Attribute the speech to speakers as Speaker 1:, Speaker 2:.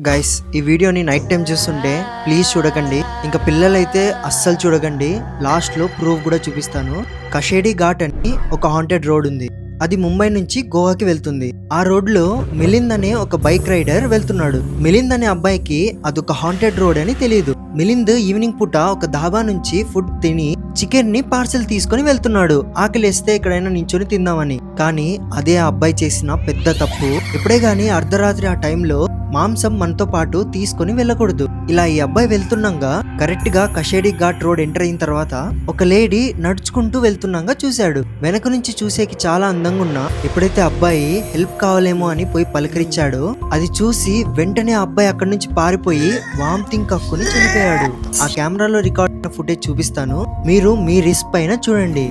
Speaker 1: Guys ఈ వీడియోని night time చూస్తుంటే ప్లీజ్ చూడకండి, ఇంకా పిల్లలైతే అస్సలు చూడకండి. లాస్ట్ లో ప్రూఫ్ కూడా చూపిస్తాను. కషేడి ఘాట్ అని ఒక హాంటెడ్ రోడ్ ఉంది. అది ముంబై నుంచి గోవాకి వెళ్తుంది. ఆ రోడ్ లో మిలింద్ అనే ఒక బైక్ రైడర్ వెళ్తున్నాడు. మిలింద్ అనే అబ్బాయికి అదొక హాంటెడ్ రోడ్ అని తెలియదు. మిలింద్ ఈవినింగ్ పూట ఒక ధాబా నుంచి ఫుడ్ తిని చికెన్ ని పార్సెల్ తీసుకొని వెళ్తున్నాడు, ఆకలిస్తే ఎక్కడైనా నించొని తిందామని. కానీ అదే ఆ అబ్బాయి చేసిన పెద్ద తప్పు. ఎప్పుడే గాని అర్ధరాత్రి ఆ టైంలో మాంసం మనతో పాటు తీసుకొని వెళ్ళకూడదు. ఇలా ఈ అబ్బాయి వెళ్తున్నాగా కరెక్ట్ గా కషేడి ఘాట్ రోడ్ ఎంటర్ అయిన తర్వాత ఒక లేడీ నడుచుకుంటూ వెళ్తున్నాగా చూశాడు. వెనక నుంచి చూసేకి చాలా అందంగా ఉన్నా ఎప్పుడైతే అబ్బాయి హెల్ప్ కావాలేమో అని పోయి పలకరించాడో అది చూసి వెంటనే ఆ అబ్బాయి అక్కడి నుంచి పారిపోయి వామిటింగ్ కక్కుని చనిపోయాడు. ఆ కెమెరాలో రికార్డ్ అయిన ఫుటేజ్ చూపిస్తాను, మీరు మీ రిస్క్ పైన చూడండి.